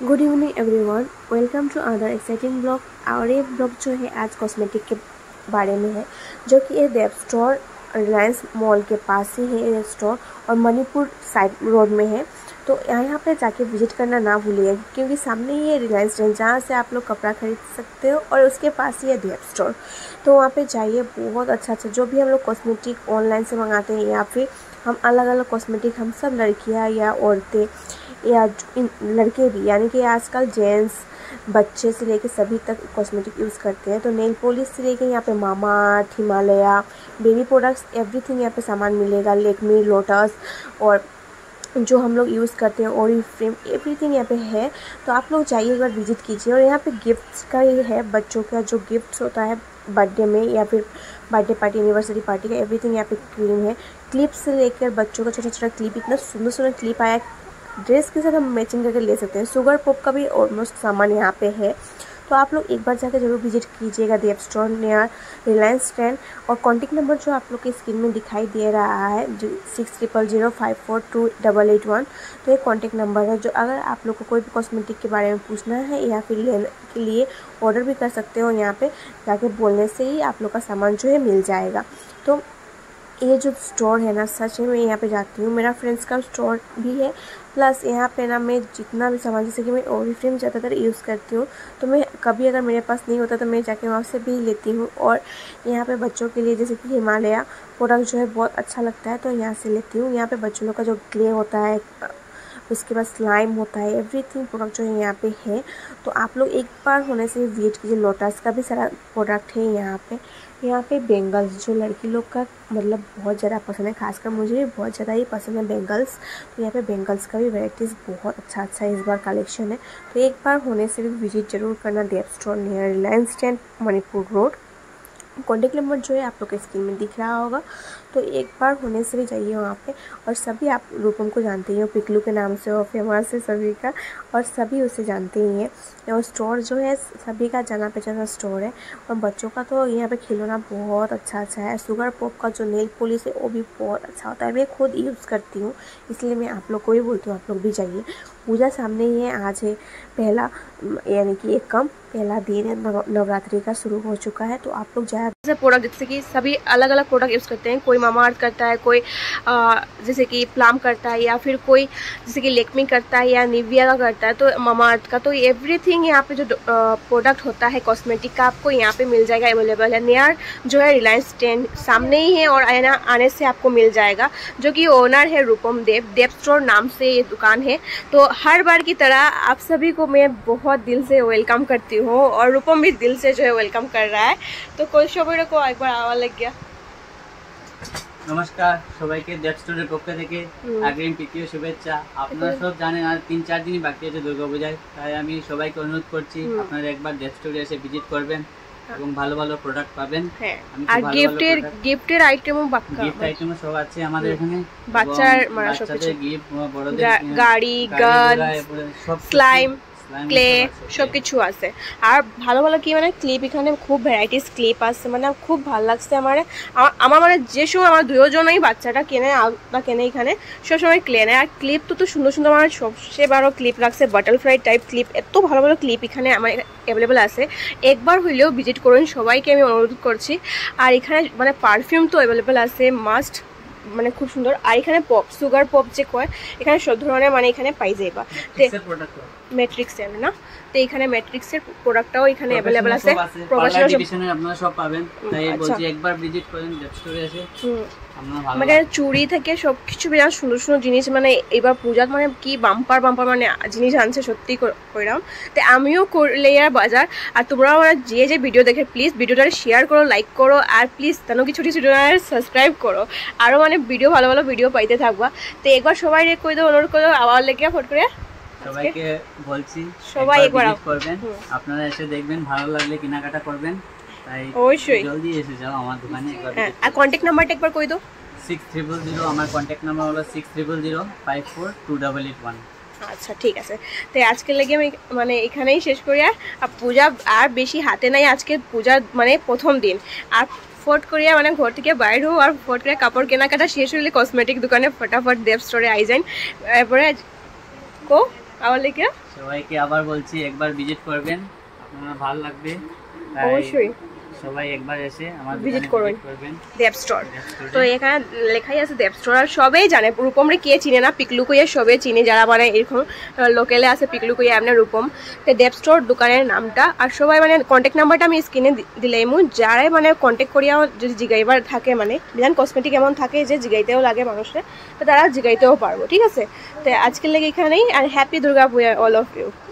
Good evening everyone, welcome to other exciting blog. और ये blog जो है आज कॉस्मेटिक के बारे में है, जो कि ये देव स्टोर रिलायंस मॉल के पास ही है ये स्टोर और मणिपुर साइड रोड में है। तो यहाँ पे जाके विजिट करना ना भूलिएगा, क्योंकि सामने ही है रिलायंस ट्रेंड जहाँ से आप लोग कपड़ा खरीद सकते हो और उसके पास ही है देव स्टोर। तो वहाँ पे जाइए, बहुत अच्छा जो भी हम लोग कॉस्मेटिक ऑनलाइन से मंगाते हैं या फिर हम अलग अलग कॉस्मेटिक, हम सब लड़कियाँ या औरतें या लड़के भी, यानी कि आजकल जेंट्स बच्चे से लेके सभी तक कॉस्मेटिक यूज़ करते हैं। तो नेल पॉलिश से लेके यहाँ पे Mamaearth, Himalaya, baby products, everything यहाँ पे सामान मिलेगा। लेकमी, लोटस और जो हम लोग यूज़ करते हैं ओरिफ्लेम, एवरीथिंग यहाँ पे है। तो आप लोग जाइए, एक बार विजिट कीजिए। और यहाँ पे गिफ्ट्स का ये है, बच्चों का जो गिफ्ट्स होता है बर्थडे में या फिर बर्थडे पार्टी, एनिवर्सरी पार्टी का, एवरीथिंग यहाँ पे क्रीम है। क्लिप से लेकर बच्चों का छोटा छोटा क्लिप, इतना सुंदर सुंदर क्लिप आया, ड्रेस के साथ हम मैचिंग करके ले सकते हैं। शुगर पॉप का भी ऑलमोस्ट सामान यहाँ पे है। तो आप लोग एक बार जाकर जरूर विजिट कीजिएगा देव स्टोर नियर रिलायंस ट्रेंड। और कॉन्टैक्ट नंबर जो आप लोग की स्क्रीन में दिखाई दे रहा है, जो 6005428881, तो ये कॉन्टैक्ट नंबर है। जो अगर आप लोग को कोई भी कॉस्मेटिक के बारे में पूछना है या फिर लेने के लिए ऑर्डर भी कर सकते हो, यहाँ पे जाके बोलने से ही आप लोग का सामान जो है मिल जाएगा। तो ये जो स्टोर है ना, सच में मैं यहाँ पे जाती हूँ, मेरा फ्रेंड्स का स्टोर भी है। प्लस यहाँ पे ना मैं जितना भी सामान, जैसे कि मैं ओरिफ्लेम ज़्यादातर यूज़ करती हूँ, तो मैं कभी अगर मेरे पास नहीं होता तो मैं जाके वहाँ से भी लेती हूँ। और यहाँ पे बच्चों के लिए जैसे कि हिमालया प्रोडक्ट जो है बहुत अच्छा लगता है, तो यहाँ से लेती हूँ। यहाँ पे बच्चों लोग का जो क्ले होता है, उसके बाद स्लाइम होता है, एवरीथिंग प्रोडक्ट जो है यहाँ पे है। तो आप लोग एक बार होने से विजिट कीजिए। लोटस का भी सारा प्रोडक्ट है यहाँ पे। यहाँ पे बेंगल्स जो लड़की लोग का मतलब बहुत ज़्यादा पसंद है, खासकर मुझे बहुत ज़्यादा ही पसंद है बेंगल्स। तो यहाँ पे बेंगल्स का भी वैराइटीज़ बहुत अच्छा इस बार कलेक्शन है। तो एक बार होने से भी विजिट जरूर करना Dev store near Reliance trend, Manipur road. Contact number जो है आप लोग के स्क्रीन में दिख रहा होगा, तो एक बार होने से भी जाइए वहाँ पे। और सभी आप रूपम को जानते ही हो, पिकलू के नाम से वो फेमस है सभी का, और सभी उसे जानते ही हैं। और स्टोर जो है सभी का जाना पहचाना स्टोर है। और बच्चों का तो यहाँ पे खिलौना बहुत अच्छा है। शुगर पॉप का जो नेल पॉलिश है वो भी बहुत अच्छा होता है, मैं खुद यूज़ करती हूँ, इसलिए मैं आप लोग को भी बोलती हूँ आप लोग भी जाइए। पूजा सामने ही है, आज है पहला, यानी कि एक कम पहला दिन है, नवरात्रि का शुरू हो चुका है। तो आप लोग ज़्यादा प्रोडक्ट, जैसे कि सभी अलग अलग प्रोडक्ट यूज़ करते हैं। कोई मामाअर्थ करता है, कोई जैसे कि प्लम करता है, या फिर कोई जैसे कि लेकमी करता है या निविया का करता है, तो मामाअर्थ का। तो एवरीथिंग यहाँ पे जो प्रोडक्ट होता है कॉस्मेटिक का, आपको यहाँ पे मिल जाएगा, अवेलेबल है। नियर जो है रिलायंस ट्रेंड सामने ही है, और आने से आपको मिल जाएगा। जो कि ओनर है रूपम देव स्टोर नाम से ये दुकान है। तो हर बार की तरह आप सभी को मैं बहुत दिल से वेलकम करती हूँ, और रूपम भी दिल से जो है वेलकम कर रहा है। तो कोई सबाई को एक बार आवाज लग गया। নমস্কার সবাইকে, দেব স্টোরের পক্ষ থেকে আগ্রিম প্রীতীয় শুভেচ্ছা। আপনারা সব জানেন আর 3-4 দিনই বাকি আছে দুর্গাপূজায়, তাই আমি সবাইকে অনুরোধ করছি আপনারা একবার দেব স্টোরে এসে ভিজিট করবেন এবং ভালো ভালো প্রোডাক্ট পাবেন। আর গিফটের আইটেমও পাক্কা, গিফট আইটেমও সব আছে আমাদের এখানে। বাচ্চাদের গিফট, বড়দের গাড়ি, গান, স্লাইম, ক্লে সব কিছু আছে। আর ভালো ভালো কি মানে ক্লিপ, এখানে খুব ভ্যারাইটিস ক্লিপ আছে, মানে খুব ভালো লাগছে আমার মানে যে সময় আমার দুজনেই বাচ্চাটা কেনে এখানে সবসময় ক্লে নেয়। আর ক্লিপ তো সুন্দর সুন্দর, আমার সবচেয়ে বড় ক্লিপ লাগছে বাটারফ্লাই টাইপ ক্লিপ। এত ভালো ভালো ক্লিপ এখানে আমার অ্যাভেলেবেল আছে, একবার হইলেও ভিজিট করুন, সবাইকে আমি অনুরোধ করছি। আর এখানে মানে পারফিউম তো অ্যাভেলেবেল আছে, মাস্ট, মানে খুব সুন্দর। আর এখানে পপ, সুগার পপ যে কয়, এখানে সব ধরনের মানে এখানে পাই যাইবা। ম্যাট্রিক্সের না, তো এখানে ম্যাট্রিক্সের প্রোডাক্টটাও এখানে अवेलेबल আছে, প্রফেশনাল ডিভিশনের আপনারা সব পাবেন। তাই বলছি একবার ভিজিট করেন দেব স্টোরে এসে, মানে চুড়ি থেকে সবকিছু বেশ সুন্দর সুন্দর জিনিস, মানে এবার পূজার মানে কি বাম্পার মানে জিনিস আনছে সত্যি কইরাম। তো আমিও করলে আর বাজার। আর তোমরা মানে যে ভিডিও দেখে প্লিজ ভিডিওটা শেয়ার করো, লাইক করো, আর প্লিজ তেন কিছু সাবস্ক্রাইব করো, আরও মানে ভিডিও ভালো ভালো ভিডিও পাইতে থাকবা। তো একবার সবাই কই দাও, অনুরোধ করো, আবার লেগে ফট করে সবাইকে বলছি সবাই একবার করবেন, আপনারা এসে দেখবেন, ভালো লাগলে কেনাকাটা করবেন। তাই অবশ্যই জলদি এসে যাও আমার দোকানে একবার। আর কন্টাক্ট নাম্বারটা একবার কই দাও। 6000, আমার কন্টাক্ট নাম্বার হলো 6005428881। আচ্ছা ঠিক আছে। তো আজকে লেগে আমি মানে এখানেই শেষ করি। আর পূজা আর বেশি হাতে নাই, আজকে পূজার মানে প্রথম দিন। আর ফট করিয়া মানে ঘর থেকে বাইর হো, আর ফট করে কাপড় কেনাকাটা শেষ হইলে কসমেটিক দোকানে ফটাফট দেব স্টোরে আই যান। এরপরে কো আবার লিখে সবাইকে আবার বলছি একবার ভিজিট করবেন, আপনার ভালো লাগবে। অবশ্যই সবাই একবার এসে আমাদের ভিজিট করবেন দেব স্টোর। স্টোরে। তো এখানে লেখাই আছে দেব স্টোর, আর সবাই জানে রূপমরে কে চিনে না, পিকলু কইয়া সবাই চিনে, যারা মানে এরকম লোকালে আছে পিকলু কইয়া এমনি রূপম। তো দেব স্টোর দোকানের নামটা, আর সবাই মানে কন্ট্যাক্ট নাম্বারটা আমি স্ক্রিনে দিলাই মু, যারাই মানে কন্ট্যাক্ট করিয়া যদি জিগাইবার থাকে, মানে বিধান কসমেটিক এমন থাকে যে জিগাইতেও লাগে মানুষের, তো তারা জিগাইতেও পারবো, ঠিক আছে। তো আজকের লেগে এখানেই, আর happy Durga Puja all of you.